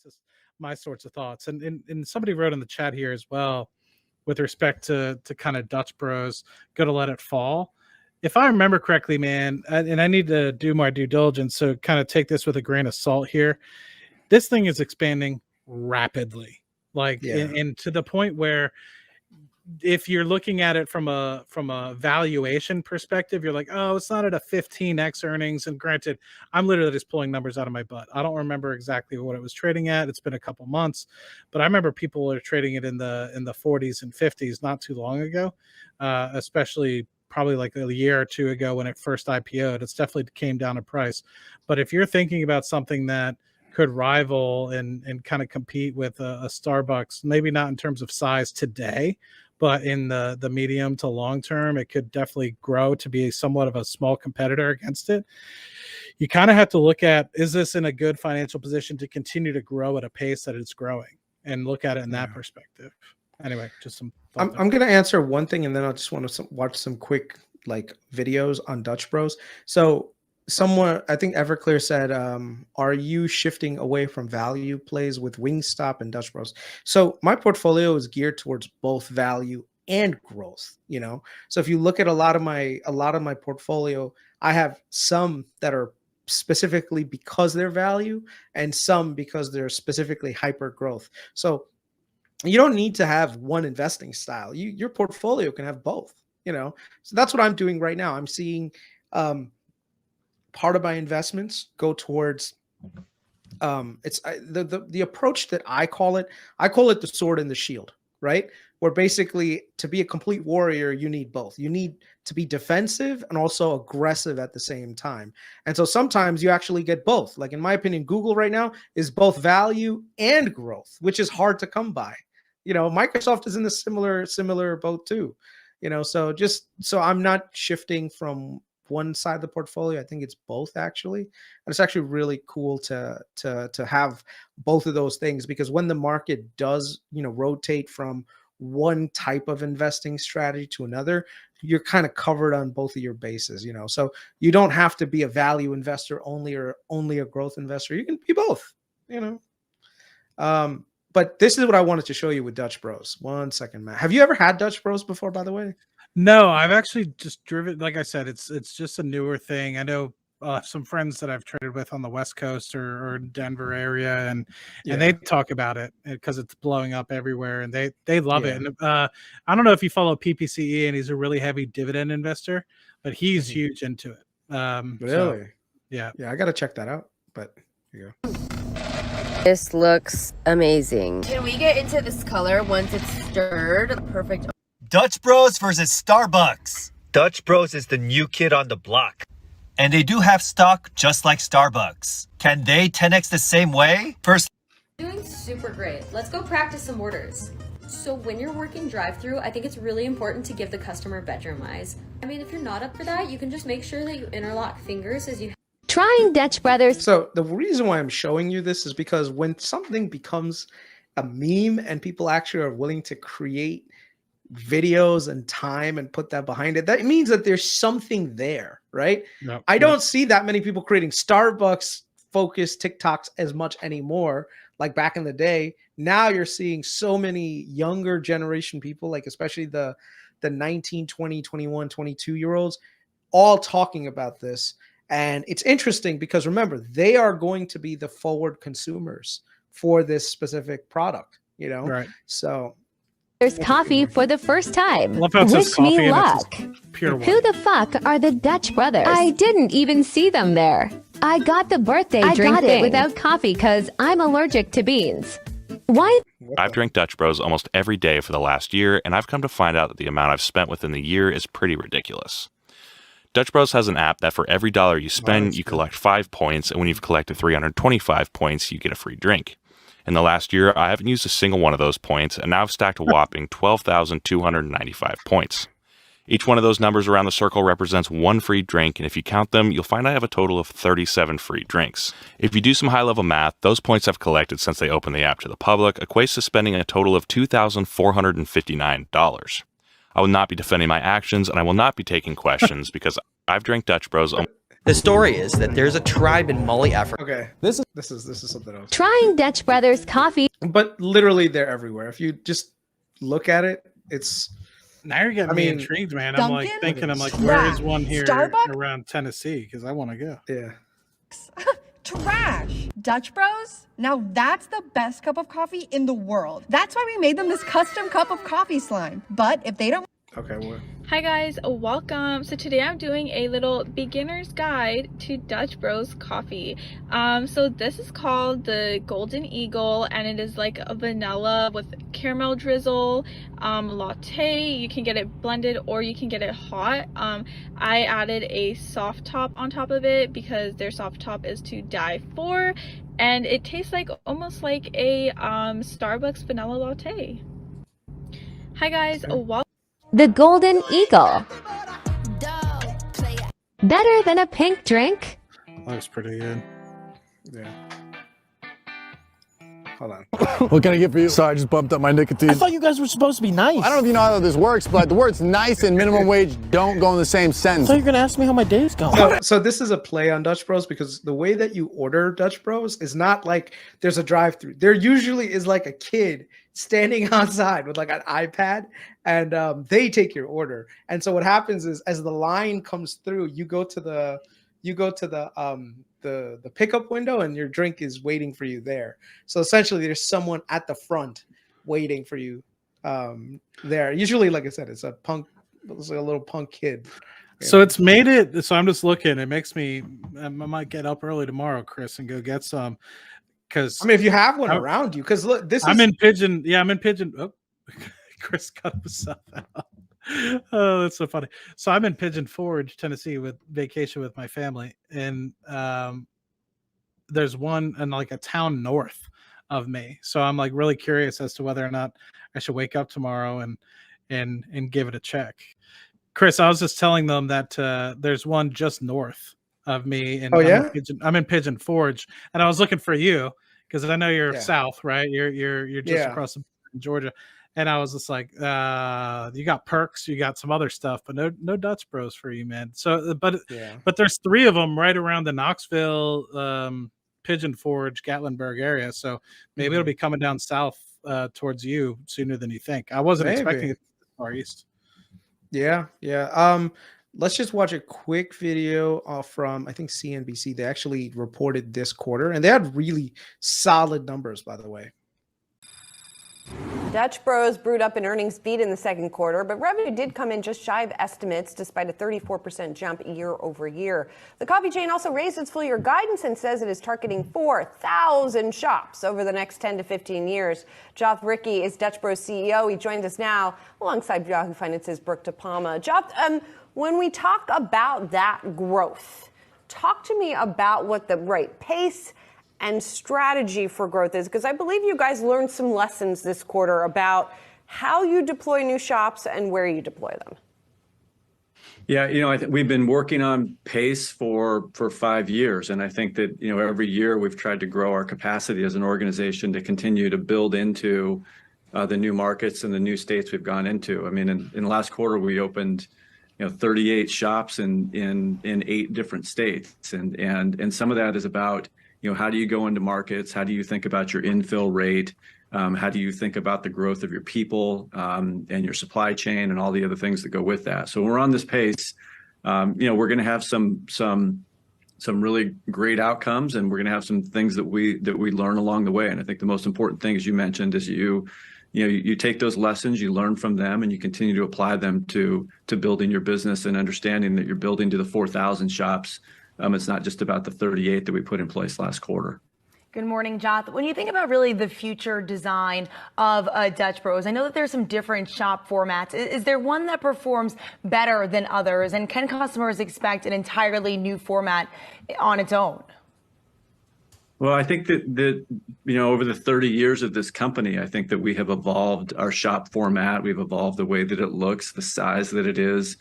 just my sorts of thoughts. And somebody wrote in the chat here as well with respect to kind of Dutch Bros, gonna let it fall. If I remember correctly, man, and I need to do my due diligence, so kind of take this with a grain of salt here. This thing is expanding rapidly, like, and to the point where if you're looking at it from a valuation perspective, you're like, oh, it's not at a 15x earnings. And granted, I'm literally just pulling numbers out of my butt. I don't remember exactly what it was trading at. It's been a couple months, but I remember people were trading it in the 40s and 50s not too long ago, especially probably like a year or two ago when it first IPO'd. It's definitely came down in price. But if you're thinking about something that could rival and kind of compete with a Starbucks, maybe not in terms of size today, but in the medium to long term, it could definitely grow to be somewhat of a small competitor against it. You kind of have to look at, is this in a good financial position to continue to grow at a pace that it's growing, and look at it in that perspective. Anyway, just some. I'm going to answer one thing, and then I just want to watch some quick like videos on Dutch Bros. So someone, I think Everclear said, are you shifting away from value plays with Wingstop and Dutch Bros? So my portfolio is geared towards both value and growth, you know? So if you look at a lot of my portfolio, I have some that are specifically because they're value and some because they're specifically hyper growth. So you don't need to have one investing style. Your portfolio can have both, you know? So that's what I'm doing right now. I'm seeing part of my investments go towards the approach that I call it the sword and the shield, right? Where basically to be a complete warrior, you need both. You need to be defensive and also aggressive at the same time. And so sometimes you actually get both. Like in my opinion, Google right now is both value and growth, which is hard to come by. You know, Microsoft is in a similar boat too. You know, so I'm not shifting from one side of the portfolio. I think it's both actually. And it's actually really cool to have both of those things, because when the market does, you know, rotate from one type of investing strategy to another, you're kind of covered on both of your bases, you know. So you don't have to be a value investor only or only a growth investor. You can be both, you know. But this is what I wanted to show you with Dutch Bros. One second, Matt. Have you ever had Dutch Bros before, by the way? No, I've actually just driven. Like I said, it's just a newer thing. I know some friends that I've traded with on the West Coast or Denver area, and they talk about it because it's blowing up everywhere, and they love it. And I don't know if you follow PPCE, and he's a really heavy dividend investor, but he's huge into it. Really? So, yeah, I got to check that out. But here you go. This looks amazing. Can we get into this color once it's stirred? Perfect. Dutch Bros versus Starbucks. Dutch Bros is the new kid on the block. And they do have stock just like Starbucks. Can they 10x the same way? First, doing super great. Let's go practice some orders. So when you're working drive-through, I think it's really important to give the customer bedroom eyes. I mean, if you're not up for that, you can just make sure that you interlock fingers as you trying Dutch Brothers. So the reason why I'm showing you this is because when something becomes a meme and people actually are willing to create videos and time and put that behind it, that means that there's something there, right? Yep. I don't see that many people creating Starbucks focused TikToks as much anymore, like back in the day. Now you're seeing so many younger generation people, like especially the 19, 20, 21, 22 year olds, all talking about this. And it's interesting because remember, they are going to be the forward consumers for this specific product, you know? Right. So there's coffee for the first time. Wish me luck. Pure Who the fuck are the Dutch Brothers? I didn't even see them there. I got the birthday drink got it without coffee because I'm allergic to beans. Why? I've drank Dutch Bros almost every day for the last year, and I've come to find out that the amount I've spent within the year is pretty ridiculous. Dutch Bros has an app that for every $1 you spend, you collect 5 points, and when you've collected 325 points, you get a free drink. In the last year, I haven't used a single one of those points, and now I've stacked a whopping 12,295 points. Each one of those numbers around the circle represents one free drink, and if you count them, you'll find I have a total of 37 free drinks. If you do some high-level math, those points I've collected since they opened the app to the public equates to spending a total of $2,459. I will not be defending my actions, and I will not be taking questions because I've drank Dutch Bros. The story is that there's a tribe in Mali, Africa. Okay, this is something else. Trying Dutch Brothers coffee. But literally, they're everywhere. If you just look at it, it's. Now you're getting me intrigued, man. I'm like thinking, where is one here around Tennessee? Because I want to go. Yeah. Trash. Dutch Bros? Now that's the best cup of coffee in the world. That's why we made them this custom cup of coffee slime. But if they don't... Okay, what? Hi guys, welcome. So today I'm doing a little beginner's guide to Dutch Bros coffee. So this is called the Golden Eagle, and it is like a vanilla with caramel drizzle latte. You can get it blended or you can get it hot. I added a soft top on top of it because their soft top is to die for, and it tastes like almost like a Starbucks vanilla latte. Hi guys, welcome. The Golden Eagle. Better than a pink drink? Looks pretty good. Yeah. Hold on. What can I get for you? Sorry, I just bumped up my nicotine. I thought you guys were supposed to be nice. I don't know if you know how this works, but the words nice and minimum wage don't go in the same sentence. So you're gonna ask me how my day's going. So this is a play on Dutch Bros because the way that you order Dutch Bros is not like there's a drive-through. There usually is like a kid standing outside with like an iPad, and they take your order. And so what happens is, as the line comes through, you go to the pickup window, and your drink is waiting for you there. So essentially, there's someone at the front waiting for you there. Usually, like I said, it's like a little punk kid. So it's made it. So I'm just looking. It makes me. I might get up early tomorrow, Chris, and go get some. Because I mean, if you have one around you, because look, I'm in Pigeon. Yeah, I'm in Pigeon. Oh, Chris cut himself out. Oh, that's so funny. So I'm in Pigeon Forge, Tennessee, with vacation with my family, and there's one in like a town north of me. So I'm like really curious as to whether or not I should wake up tomorrow and give it a check. Chris, I was just telling them that there's one just north of me, and I'm in Pigeon Forge, and I was looking for you because I know you're south, right? You're just across the border in Georgia, and I was just like, you got perks, you got some other stuff, but no Dutch Bros for you, man. So, but there's 3 of them right around the Knoxville, Pigeon Forge, Gatlinburg area, so maybe it'll be coming down south towards you sooner than you think. I wasn't expecting it far east. Yeah. Let's just watch a quick video from, I think, CNBC. They actually reported this quarter, and they had really solid numbers, by the way. Dutch Bros brewed up an earnings beat in the second quarter, but revenue did come in just shy of estimates despite a 34% jump year over year. The coffee chain also raised its full year guidance and says it is targeting 4,000 shops over the next 10 to 15 years. Joth Ricky is Dutch Bros CEO. He joins us now alongside Yahoo Finance's Brooke DePalma. Joth, when we talk about that growth, talk to me about what the right pace and strategy for growth is, because I believe you guys learned some lessons this quarter about how you deploy new shops and where you deploy them. Yeah, I think we've been working on pace for 5 years, and I think that every year we've tried to grow our capacity as an organization to continue to build into the new markets and the new states we've gone into. I mean, in the last quarter we opened 38 shops in 8 different states, and some of that is about how do you go into markets? How do you think about your infill rate? How do you think about the growth of your people and your supply chain and all the other things that go with that? So we're on this pace. We're going to have some really great outcomes, and we're going to have some things that we learn along the way. And I think the most important thing, as you mentioned, is you take those lessons, you learn from them, and you continue to apply them to building your business and understanding that you're building to the 4,000 shops. It's not just about the 38 that we put in place last quarter. Good morning, Joth. When you think about really the future design of Dutch Bros, I know that there's some different shop formats. Is there one that performs better than others? And can customers expect an entirely new format on its own? Well, I think that over the 30 years of this company, I think that we have evolved our shop format. We've evolved the way that it looks, the size that it is,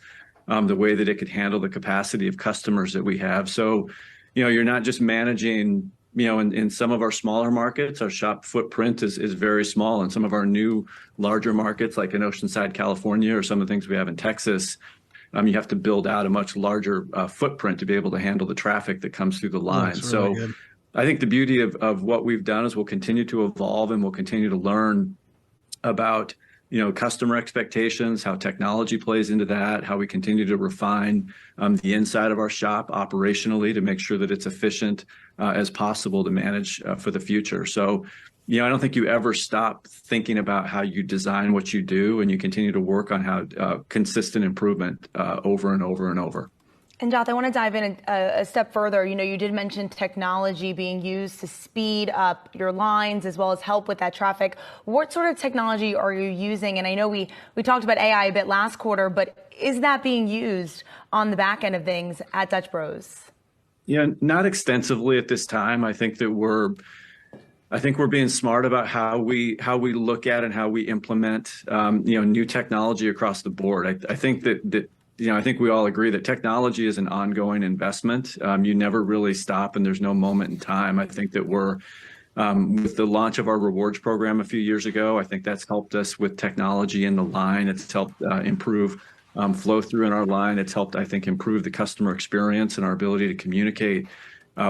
the way that it could handle the capacity of customers that we have. So, you're not just managing, in some of our smaller markets, our shop footprint is very small. In some of our new larger markets, like in Oceanside, California, or some of the things we have in Texas, you have to build out a much larger footprint to be able to handle the traffic that comes through the line. Looks So really good. I think the beauty of what we've done is we'll continue to evolve and we'll continue to learn about customer expectations, how technology plays into that, how we continue to refine the inside of our shop operationally to make sure that it's efficient as possible to manage for the future. So, I don't think you ever stop thinking about how you design what you do, and you continue to work on how consistent improvement over and over and over. And Joth, I want to dive in a step further. You did mention technology being used to speed up your lines as well as help with that traffic. What sort of technology are you using? And I know we talked about AI a bit last quarter, but is that being used on the back end of things at Dutch Bros? Yeah, not extensively at this time. I think we're being smart about how we look at and how we implement new technology across the board. I think that I think we all agree that technology is an ongoing investment. You never really stop, and there's no moment in time. I think that we're with the launch of our rewards program a few years ago, I think that's helped us with technology in the line. It's helped improve flow through in our line. It's helped, I think, improve the customer experience and our ability to communicate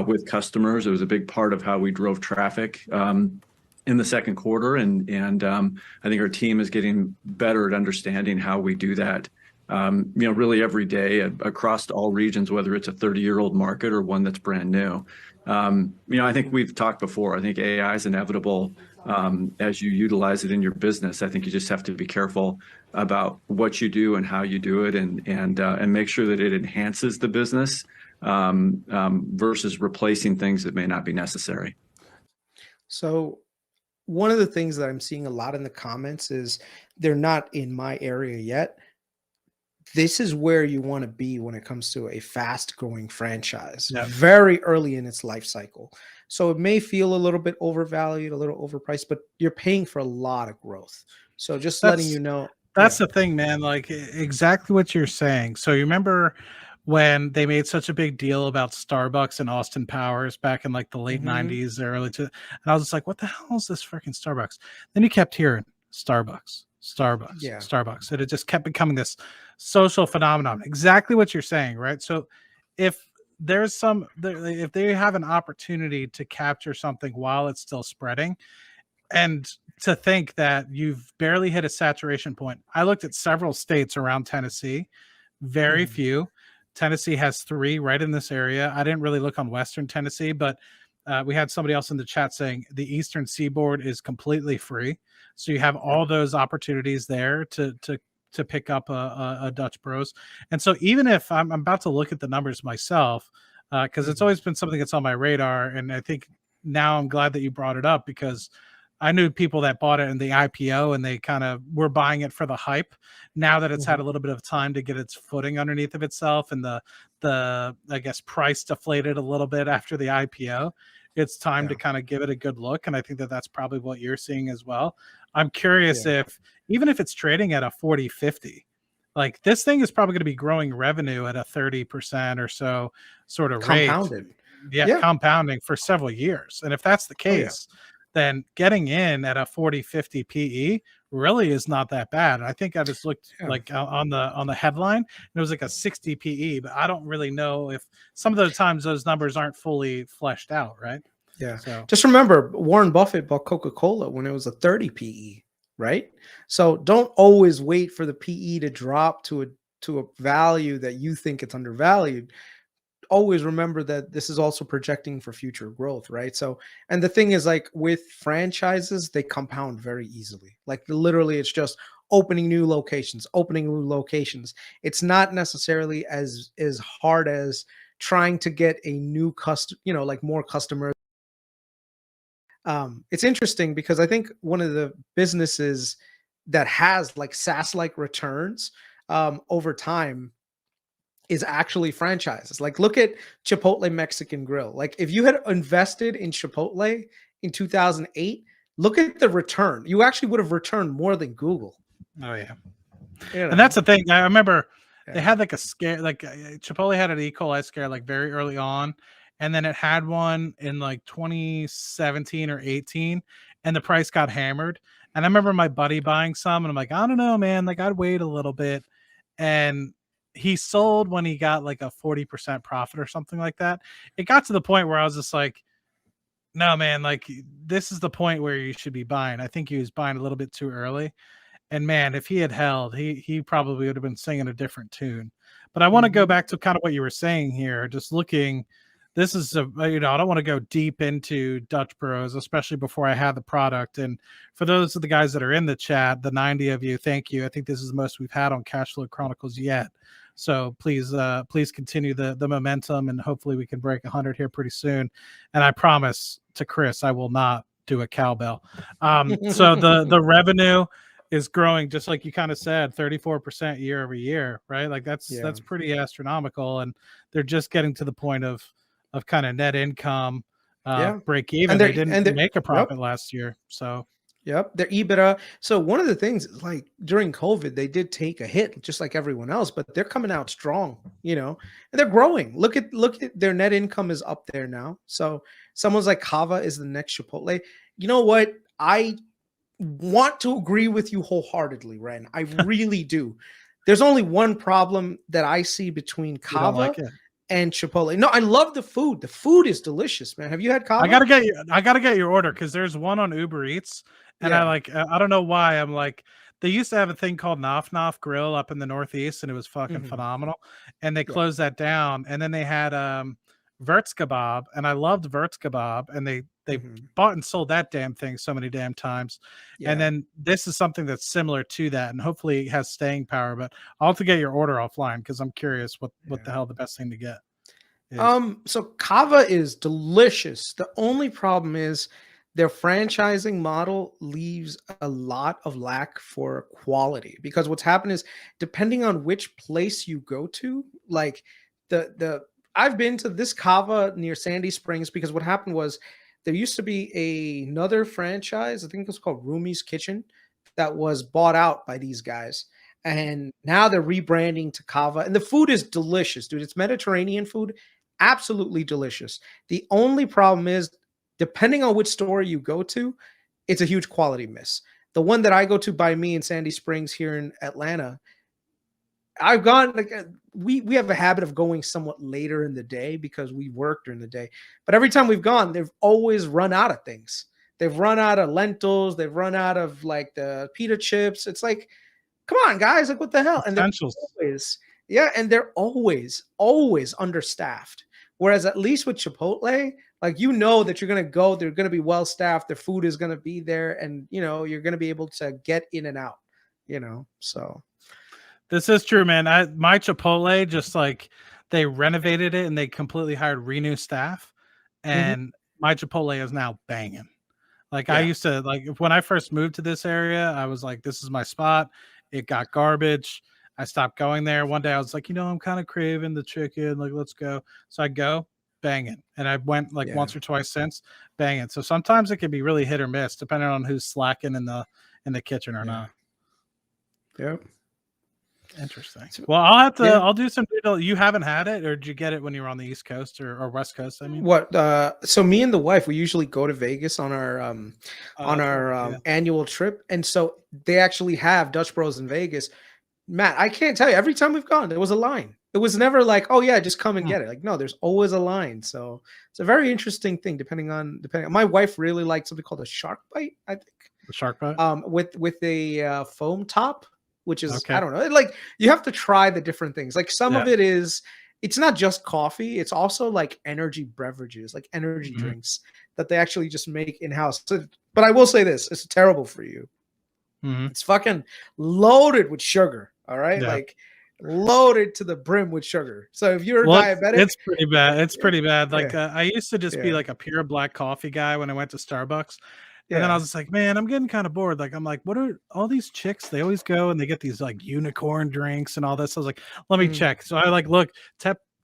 with customers. It was a big part of how we drove traffic in the second quarter, and I think our team is getting better at understanding how we do that. Really every day across all regions, whether it's a 30-year-old market or one that's brand new. I think we've talked before. I think AI is inevitable as you utilize it in your business. I think you just have to be careful about what you do and how you do it, and make sure that it enhances the business versus replacing things that may not be necessary. So one of the things that I'm seeing a lot in the comments is they're not in my area yet. This is where you want to be when it comes to a fast growing franchise, very early in its life cycle. So it may feel a little bit overvalued, a little overpriced, but you're paying for a lot of growth. So just letting you know. That's the thing, man. Like exactly what you're saying. So you remember when they made such a big deal about Starbucks and Austin Powers back in like the late 90s, early to, and I was just like, what the hell is this freaking Starbucks? Then you kept hearing Starbucks, Starbucks. And it just kept becoming this social phenomenon. Exactly what you're saying, right? So if if they have an opportunity to capture something while it's still spreading, and to think that you've barely hit a saturation point. I looked at several states around Tennessee, very few. Tennessee has 3 right in this area. I didn't really look on Western Tennessee, but we had somebody else in the chat saying the Eastern Seaboard is completely free. So you have all those opportunities there to pick up a Dutch Bros. And so even if I'm about to look at the numbers myself, because it's always been something that's on my radar, and I think now I'm glad that you brought it up, because I knew people that bought it in the IPO and they kind of were buying it for the hype. Now that it's had a little bit of time to get its footing underneath of itself, and the I guess price deflated a little bit after the IPO, it's time to kind of give it a good look. And I think that that's probably what you're seeing as well. I'm curious if, even if it's trading at a 40-50, like this thing is probably going to be growing revenue at a 30% or so sort of compounded. rate. Compounding for several years. And if that's the case, then getting in at a 40-50 PE really is not that bad. I think I just looked like on the headline, and it was like a 60 PE, but I don't really know if some of the times those numbers aren't fully fleshed out, right? Yeah. So just remember, Warren Buffett bought Coca-Cola when it was a 30 PE, right? So don't always wait for the PE to drop to a value that you think it's undervalued. Always remember that this is also projecting for future growth, right? So, and the thing is, like with franchises, they compound very easily. Like literally, it's just opening new locations. It's not necessarily as hard as trying to get a new customer, like more customers. It's interesting because I think one of the businesses that has like SaaS-like returns over time is actually franchises. Like look at Chipotle Mexican Grill. Like if you had invested in Chipotle in 2008, look at the return. You actually would have returned more than Google. Oh yeah. And that's the thing. I remember they had like a scare, like Chipotle had an E. coli scare like very early on. And then it had one in like 2017 or 18, and the price got hammered. And I remember my buddy buying some, and I'm like, I don't know, man, like I'd wait a little bit. And he sold when he got like a 40% profit or something like that. It got to the point where I was just like, no, man, like this is the point where you should be buying. I think he was buying a little bit too early. And man, if he had held, he probably would have been singing a different tune. But I want to go back to kind of what you were saying here, just looking. This is I don't want to go deep into Dutch Bros, especially before I have the product. And for those of the guys that are in the chat, the 90 of you, thank you. I think this is the most we've had on Cash Flow Chronicles yet. So please continue the momentum, and hopefully we can break 100 here pretty soon. And I promise to Chris, I will not do a cowbell. So the revenue is growing, just like you kind of said, 34% year over year, right? Like that's pretty astronomical, and they're just getting to the point of kind of net income break even. They didn't make a profit last year, so their EBITDA. So one of the things is, like, during COVID, they did take a hit just like everyone else, but they're coming out strong, and they're growing. Look at their net income is up there now. So someone's like Kava is the next Chipotle. You know what? I want to agree with you wholeheartedly, Ren. I really do. There's only one problem that I see between Kava and Chipotle. No, I love the food. The food is delicious, man. Have you had Kava? I gotta get your order, because there's one on Uber Eats, and I don't know why. I'm like, they used to have a thing called Nof Nof Grill up in the Northeast, and it was fucking phenomenal. And they closed that down, and then they had Verts Kebab, and I loved Verts Kebab, and they bought and sold that damn thing so many damn times. And then this is something that's similar to that, and hopefully it has staying power. But I'll have to get your order offline, because I'm curious what the hell the best thing to get is. So Kava is delicious. The only problem is their franchising model leaves a lot of lack for quality, because what's happened is, depending on which place you go to, like I've been to this Kava near Sandy Springs, because what happened was there used to be another franchise, I think it was called Rumi's Kitchen, that was bought out by these guys. And now they're rebranding to Kava, and the food is delicious, dude. It's Mediterranean food, absolutely delicious. The only problem is, depending on which store you go to, it's a huge quality miss. The one that I go to by me in Sandy Springs here in Atlanta, I've gone, like, we have a habit of going somewhat later in the day because we work during the day. But every time we've gone, they've always run out of things. They've run out of lentils. They've run out of like the pita chips. It's like, come on, guys, like, what the hell? And they're always understaffed. Whereas at least with Chipotle, like, that you're going to go, they're going to be well staffed. Their food is going to be there, and you're going to be able to get in and out. So. This is true, man. My Chipotle, just like, they renovated it and they completely hired renew staff, and my Chipotle is now banging. Like, I used to, like, when I first moved to this area, I was like, this is my spot. It got garbage. I stopped going there. One day I was like, I'm kind of craving the chicken. Like, let's go. So I go, banging. And I went like once or twice since, banging. So sometimes it can be really hit or miss depending on who's slacking in the kitchen or not. Yep. Interesting. Well, I'll do some detail. You haven't had it, or did you get it when you were on the East Coast or West Coast? I mean, so me and the wife, we usually go to Vegas on our annual trip, and so they actually have Dutch Bros in Vegas. Matt, I can't tell you, every time we've gone, there was a line. It was never like, oh yeah, just come and get it. Like, no, there's always a line. So it's a very interesting thing. Depending on my wife really liked something called a shark bite, I think. The shark bite. With a foam top, which is, I don't know. Like, you have to try the different things. Like, some of it is, it's not just coffee. It's also like energy beverages, like energy drinks that they actually just make in house. So, but I will say this, it's terrible for you. It's fucking loaded with sugar. All right. Like, loaded to the brim with sugar. So if you're diabetic, it's pretty bad. It's pretty bad. Like, I used to just be like a pure black coffee guy when I went to Starbucks. And then I was just like, man, I'm getting kind of bored. Like, I'm like, what are all these chicks? They always go and they get these like unicorn drinks and all this. I was like, let me check. So I like, look,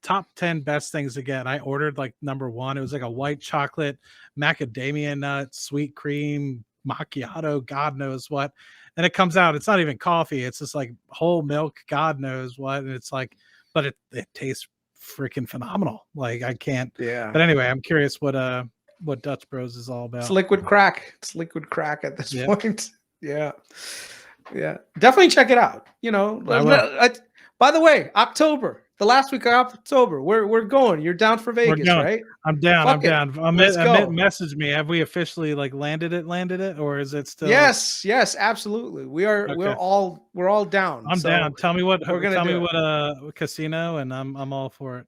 top 10 best things to get. I ordered like number 1. It was like a white chocolate, macadamia nut, sweet cream, macchiato, God knows what. And it comes out, it's not even coffee. It's just like whole milk, God knows what. And it's like, but it tastes freaking phenomenal. Like, I can't. Yeah. But anyway, I'm curious what Dutch Bros is all about. It's liquid crack. It's liquid crack at this point. Yeah. Definitely check it out. By the way, October, the last week of October, we're going. You're down for We're Vegas, going. right? I'm down. Fuck I'm it. down. Let's go. Message me. Have we officially like landed it, or is it still? Yes, absolutely. We're all down. I'm So down. Tell me what we're gonna do it. casino, and I'm all for it.